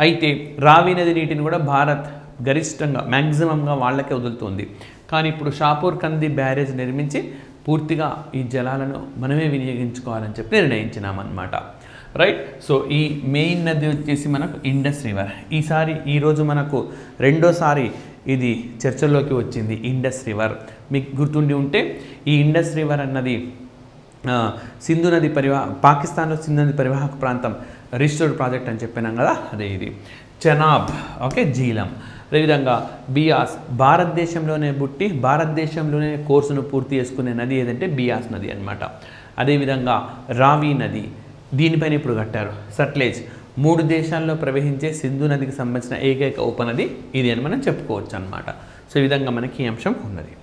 అయితే రావి నది నీటిని కూడా భారత్ గరిష్టంగా మ్యాక్సిమంగా వాళ్ళకే వదులుతుంది. కానీ ఇప్పుడు షాపూర్ కంది బ్యారేజ్ నిర్మించి పూర్తిగా ఈ జలాలను మనమే వినియోగించుకోవాలని చెప్పి నిర్ణయించినామన్నమాట. రైట్. సో ఈ మెయిన్ నది వచ్చేసి మనకు ఇండస్ రివర్. ఈరోజు మనకు రెండోసారి ఇది చర్చల్లోకి వచ్చింది ఇండస్ రివర్. మీకు గుర్తుండి ఉంటే ఈ ఇండస్ రివర్ అన్నది సింధు నది పాకిస్తాన్లో సింధు నది పరివాహక ప్రాంతం రిజిస్టర్డ్ ప్రాజెక్ట్ అని చెప్పినాం కదా, అదే ఇది. చెనాబ్ ఓకే, జీలం. అదేవిధంగా బియాస్ భారతదేశంలోనే పుట్టి భారతదేశంలోనే కోర్సును పూర్తి చేసుకునే నది ఏదంటే బియాస్ నది అనమాట. అదేవిధంగా రావి నది దీనిపైన ఇప్పుడు కట్టారు. సట్లెజ్ 3 దేశాల్లో ప్రవహించే సింధు నదికి సంబంధించిన ఏకైక ఉపనది ఇది అని మనం చెప్పుకోవచ్చు అనమాట. సో ఈ విధంగా మనకి ఈ అంశం ఉన్నది.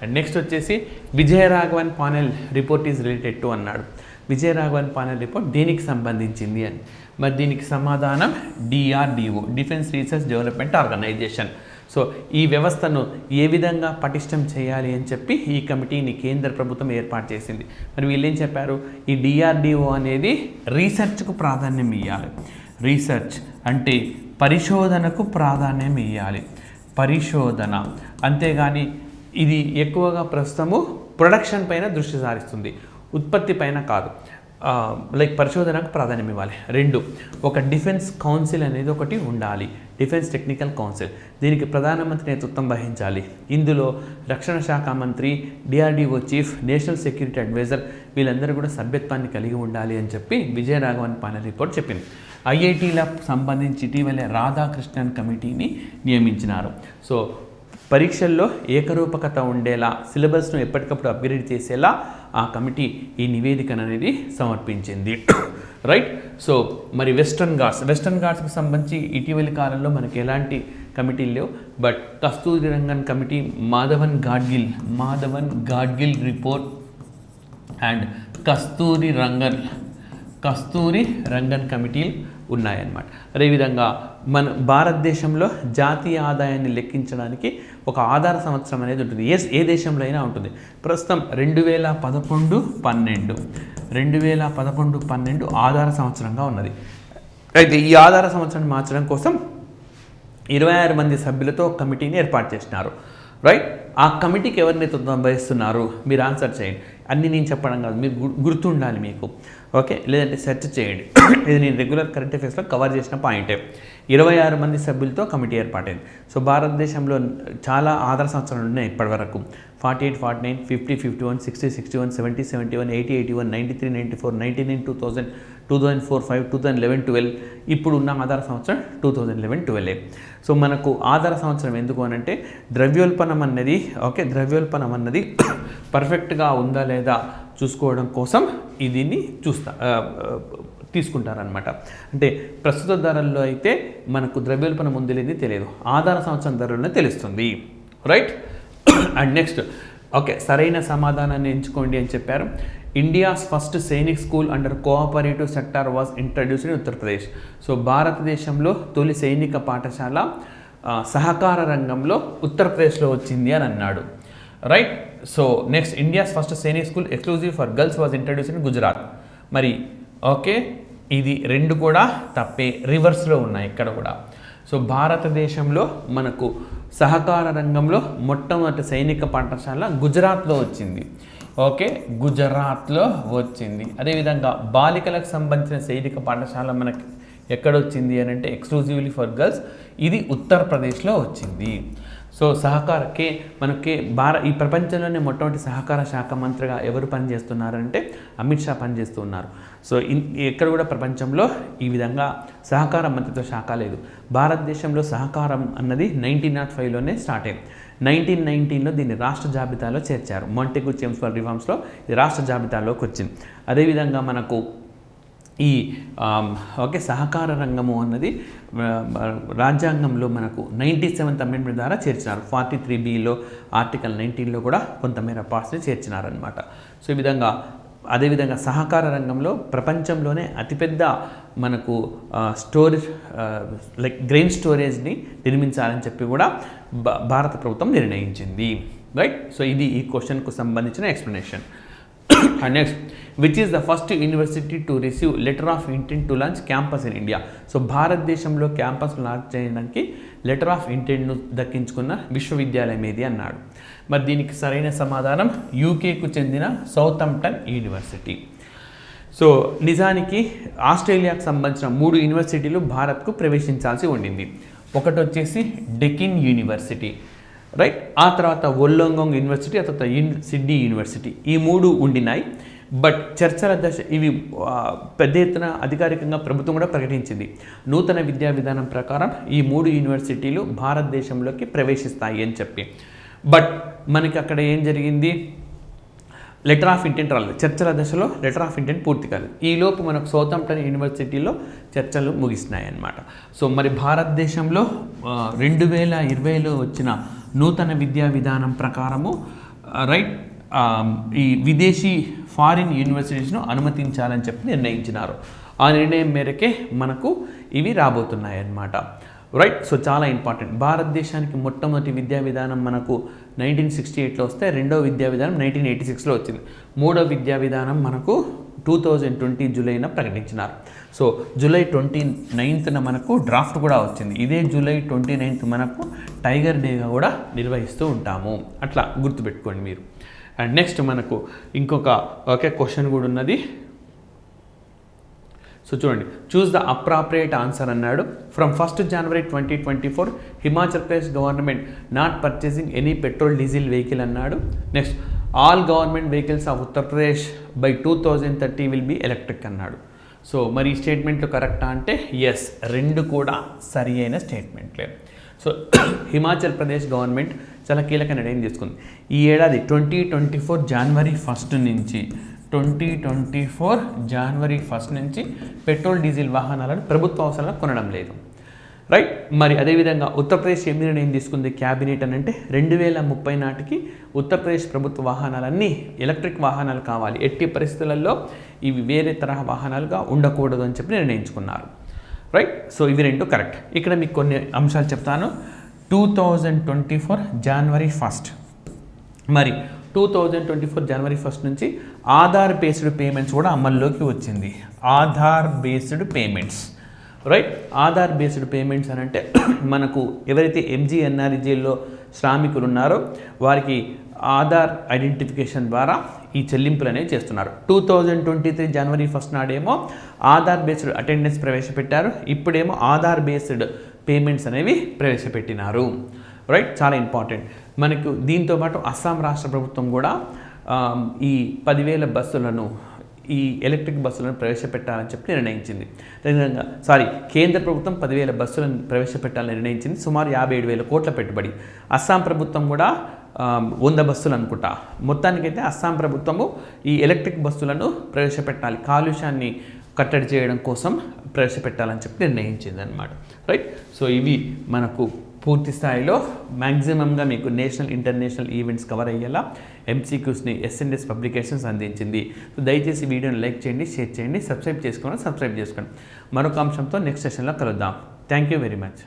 అండ్ నెక్స్ట్ వచ్చేసి Vijayaraghavan panel report is related to అన్నాడు. విజయరాఘవన్ పానెల్ రిపోర్ట్ దేనికి సంబంధించింది అని. మరి దీనికి సమాధానం DRDO, defence research development organisation. So ఈ వ్యవస్థను ఏ విధంగా పటిష్టం చేయాలి అని చెప్పి ఈ కమిటీని కేంద్ర ప్రభుత్వం ఏర్పాటు చేసింది. మరి వీళ్ళు ఏం చెప్పారు, ఈ DRDO అనేది రీసెర్చ్కు ప్రాధాన్యం ఇవ్వాలి. రీసెర్చ్ అంటే పరిశోధనకు ప్రాధాన్యం ఇవ్వాలి, పరిశోధన. అంతేగాని ఇది ఎక్కువగా ప్రస్తుతము ప్రొడక్షన్ పైన దృష్టి సారిస్తుంది, ఉత్పత్తి పైన కాదు. లైక్ పరిశోధనకు ప్రాధాన్యం ఇవ్వాలి. 2, ఒక డిఫెన్స్ కౌన్సిల్ అనేది ఒకటి ఉండాలి, డిఫెన్స్ టెక్నికల్ కౌన్సిల్. దీనికి ప్రధానమంత్రి నేతృత్వం వహించాలి. ఇందులో రక్షణ శాఖ మంత్రి, DRDO chief, national security adviser వీళ్ళందరూ కూడా సభ్యత్వాన్ని కలిగి ఉండాలి అని చెప్పి విజయరాఘవన్ పానెల్ రిపోర్ట్ చెప్పింది. IITలకు సంబంధించి ఇటీవలే రాధాకృష్ణన్ కమిటీని నియమించినారు. సో పరీక్షల్లో ఏకరూపకత ఉండేలా, సిలబస్ను ఎప్పటికప్పుడు అప్గ్రేడ్ చేసేలా ఆ కమిటీ ఈ నివేదికను అనేది సమర్పించింది. రైట్. సో మరి వెస్టర్న్ ఘాట్స్కి సంబంధించి ఇటీవలి కాలంలో మనకి ఎలాంటి కమిటీలు లేవు. But Kasturi Rangan committee, Madhavan Gadgil report and Kasturi Rangan కమిటీలు ఉన్నాయన్నమాట. అదేవిధంగా మన భారతదేశంలో జాతీయ ఆదాయాన్ని లెక్కించడానికి ఒక ఆధార సంవత్సరం అనేది ఉంటుంది. ఏ దేశంలో అయినా ఉంటుంది. ప్రస్తుతం 2011-12 ఆధార సంవత్సరంగా ఉన్నది. అయితే ఈ ఆధార సంవత్సరాన్ని మార్చడం కోసం 26 మంది సభ్యులతో కమిటీని ఏర్పాటు చేసినారు. రైట్. ఆ కమిటీకి ఎవరు నేతృత్వం వహిస్తున్నారు మీరు ఆన్సర్ చేయండి. అన్నీ నేను చెప్పడం కాదు, మీరు గుర్తుండాలి మీకు. ఓకే, లేదంటే సెర్చ్ చేయండి. ఇది నేను రెగ్యులర్ కరెంట్ అఫేర్స్లో కవర్ చేసిన పాయింటే. 26 మంది సభ్యులతో కమిటీ ఏర్పాటైంది. సో భారతదేశంలో చాలా ఆధార సంవత్సరాలు ఉన్నాయి ఇప్పటివరకు. 48, 49, 50, 51, 60, 61, 70, 71, 80, 81, 93, 94, 99, 2000, 2004-05, 2011-12, ఇప్పుడు ఉన్న ఆధార సంవత్సరం 2011-12. సో మనకు ఆధార సంవత్సరం ఎందుకు అని అంటే ద్రవ్యోల్బణం అన్నది పర్ఫెక్ట్గా ఉందా లేదా చూసుకోవడం కోసం దీన్ని తీసుకుంటారనమాట. అంటే ప్రస్తుత ధరల్లో అయితే మనకు ద్రవ్యోల్బణం ఉంది లేని తెలియదు, ఆధార సంవత్సరం ధరలోనే తెలుస్తుంది. రైట్. అండ్ నెక్స్ట్ సరైన సమాధానాన్ని ఎంచుకోండి అని చెప్పారు. India's first Sainik school under cooperative sector was introduced in Uttar Pradesh. So భారతదేశంలో తొలి సైనిక పాఠశాల సహకార రంగంలో ఉత్తరప్రదేశ్లో వచ్చింది అని అన్నాడు. Right. So next India's first Sainik school exclusive for girls was introduced in Gujarat. మరి ఇది రెండు కూడా తప్పే, రివర్స్లో ఉన్నాయి ఇక్కడ కూడా. సో భారతదేశంలో మనకు సహకార రంగంలో మొట్టమొదటి సైనిక పాఠశాల గుజరాత్లో వచ్చింది. గుజరాత్లో వచ్చింది. అదేవిధంగా బాలికలకు సంబంధించిన సైనిక పాఠశాల మనకి ఎక్కడొచ్చింది అని అంటే ఎక్స్క్లూజివ్లీ ఫర్ గర్ల్స్, ఇది ఉత్తరప్రదేశ్లో వచ్చింది. సో ఈ ప్రపంచంలోనే మొట్టమొదటి సహకార శాఖ మంత్రిగా ఎవరు పనిచేస్తున్నారంటే అమిత్ షా పనిచేస్తున్నారు. సో ఎక్కడ కూడా ప్రపంచంలో ఈ విధంగా సహకార మంత్రిత్వ శాఖ లేదు. భారతదేశంలో సహకారం అన్నది 1905లోనే స్టార్ట్ అయింది. 1919లో దీన్ని రాష్ట్ర జాబితాలో చేర్చారు. మాంటెగ్యూ చేమ్స్ఫోర్డ్ రిఫార్మ్స్లో ఇది రాష్ట్ర జాబితాలోకి వచ్చింది. అదేవిధంగా మనకు ఈ సహకార రంగము అన్నది రాజ్యాంగంలో మనకు 97th అమెండ్మెంట్ ద్వారా చేర్చినారు. 43Bలో ఆర్టికల్ 19లో కూడా కొంతమేర పార్ట్స్ని చేర్చినారనమాట. సో ఈ విధంగా అదేవిధంగా సహకార రంగంలో ప్రపంచంలోనే అతిపెద్ద మనకు స్టోరేజ్ గ్రెయిన్ స్టోరేజ్ని నిర్మించాలని చెప్పి కూడా భారత ప్రభుత్వం నిర్ణయించింది. రైట్. సో ఇది ఈ క్వశ్చన్కు సంబంధించిన explanation. And next, which is the first university to receive letter of intent to launch campus in India? So భారతదేశంలో క్యాంపస్ లాంచ్ చేయడానికి లెటర్ ఆఫ్ ఇంటెంట్ను దక్కించుకున్న విశ్వవిద్యాలయం ఏది అన్నాడు. మరి దీనికి సరైన సమాధానం యూకేకు చెందిన సౌతాంప్టన్ యూనివర్సిటీ. సో నిజానికి ఆస్ట్రేలియాకు సంబంధించిన 3 యూనివర్సిటీలు భారత్కు ప్రవేశించాల్సి ఉండింది. ఒకటి వచ్చేసి డెకిన్ యూనివర్సిటీ, రైట్. ఆ తర్వాత వొల్లోంగాంగ్ యూనివర్సిటీ, ఆ తర్వాత సిడ్నీ యూనివర్సిటీ, ఈ 3 ఉండినాయి. బట్ చర్చల దశ ఇవి పెద్ద ఎత్తున అధికారికంగా ప్రభుత్వం కూడా ప్రకటించింది. నూతన విద్యా విధానం ప్రకారం ఈ 3 యూనివర్సిటీలు భారతదేశంలోకి ప్రవేశిస్తాయి అని చెప్పి. బట్ మనకి అక్కడ ఏం జరిగింది, లెటర్ ఆఫ్ ఇంటెంట్ రాలేదు. చర్చల దశలో లెటర్ ఆఫ్ ఇంటెంట్ పూర్తి కాలేదు. ఈలోపు మనకు సౌతాంప్టన్ యూనివర్సిటీలో చర్చలు ముగిసినాయి అన్నమాట. సో మరి భారతదేశంలో 2020లో వచ్చిన నూతన విద్యా విధానం ప్రకారము రైట్ ఈ విదేశీ ఫారిన్ యూనివర్సిటీస్ను అనుమతించాలని చెప్పి నిర్ణయించినారు. ఆ నిర్ణయం మేరకే మనకు ఇవి రాబోతున్నాయి అన్నమాట. రైట్. సో చాలా ఇంపార్టెంట్. భారతదేశానికి మొట్టమొదటి విద్యా విధానం మనకు 1968లో వస్తే, రెండవ విద్యా విధానం 1986లో వచ్చింది. మూడవ విద్యా విధానం మనకు 2020 జూలైన ప్రకటించినారు. సో జూలై 29న మనకు డ్రాఫ్ట్ కూడా వచ్చింది. ఇదే జూలై 29th మనకు టైగర్ డేగా కూడా నిర్వహిస్తూ ఉంటాము. అట్లా గుర్తుపెట్టుకోండి మీరు. అండ్ నెక్స్ట్ మనకు ఇంకొక క్వశ్చన్ కూడా ఉన్నది. సో చూడండి, చూస్ ద అప్రాప్రియేట్ ఆన్సర్ అన్నాడు. From 1st January 2024 Himachal Pradesh government not purchasing any petrol diesel vehicle అన్నాడు. Next, all government vehicles of Uttar Pradesh by 2030 will be electric అన్నాడు. సో మరి ఈ స్టేట్మెంట్లు కరెక్టా అంటే ఎస్, రెండు కూడా సరి అయిన స్టేట్మెంట్లే. సో హిమాచల్ ప్రదేశ్ గవర్నమెంట్ చాలా కీలక నిర్ణయం తీసుకుంది. ఈ ఏడాది 2024 January 1 నుంచి 2024 January 1 నుంచి పెట్రోల్ డీజిల్ వాహనాలను ప్రభుత్వ అవసరాలకు కొనడం లేదు. రైట్. మరి అదేవిధంగా ఉత్తరప్రదేశ్ ఏం నిర్ణయం తీసుకుంది క్యాబినెట్ అని అంటే 2030 నాటికి ఉత్తరప్రదేశ్ ప్రభుత్వ వాహనాలన్నీ ఎలక్ట్రిక్ వాహనాలు కావాలి, ఎట్టి పరిస్థితులలో ఇవి వేరే తరహా వాహనాలుగా ఉండకూడదు అని చెప్పి నిర్ణయించుకున్నారు. రైట్. సో ఇవి రెండు కరెక్ట్. ఇక్కడ మీకు కొన్ని అంశాలు చెప్తాను. 2024 January 1 మరి 2024 January 1 నుంచి ఆధార్ బేస్డ్ పేమెంట్స్ కూడా అమల్లోకి వచ్చింది. Aadhaar based payments, right. Aadhaar based payments అని అంటే మనకు ఎవరైతే MGNREGలో శ్రామికులు ఉన్నారో వారికి ఆధార్ ఐడెంటిఫికేషన్ ద్వారా ఈ చెల్లింపులు అనేవి చేస్తున్నారు. 2023 January 1 నాడేమో ఆధార్ బేస్డ్ అటెండెన్స్ ప్రవేశపెట్టారు. ఇప్పుడేమో ఆధార్ బేస్డ్ పేమెంట్స్ అనేవి ప్రవేశపెట్టినారు. రైట్. చాలా ఇంపార్టెంట్. మనకు దీంతోపాటు అస్సాం రాష్ట్ర ప్రభుత్వం కూడా ఈ 10,000 బస్సులను ఈ ఎలక్ట్రిక్ బస్సులను ప్రవేశపెట్టాలని చెప్పి నిర్ణయించింది. కేంద్ర ప్రభుత్వం 10,000 బస్సులను ప్రవేశపెట్టాలని నిర్ణయించింది. సుమారు 57,000 కోట్ల పెట్టుబడి. అస్సాం ప్రభుత్వం కూడా 100 బస్సులు అనుకుంటా. మొత్తానికైతే అస్సాం ప్రభుత్వము ఈ ఎలక్ట్రిక్ బస్సులను ప్రవేశపెట్టాలి, కాలుష్యాన్ని కట్టడి చేయడం కోసం ప్రవేశపెట్టాలని చెప్పి నిర్ణయించింది అనమాట. రైట్. సో ఇవి మనకు పూర్తి స్థాయిలో మ్యాక్సిమంగా మీకు నేషనల్ ఇంటర్నేషనల్ ఈవెంట్స్ కవర్ అయ్యేలా ఎంసీక్యూస్ని ఎస్ఎన్ఎస్ పబ్లికేషన్స్ అందించింది. సో దయచేసి వీడియోని లైక్ చేయండి, షేర్ చేయండి, సబ్స్క్రైబ్ చేసుకోండి. మరొక అంశంతో నెక్స్ట్ సెషన్లో కలుద్దాం. Thank you very much.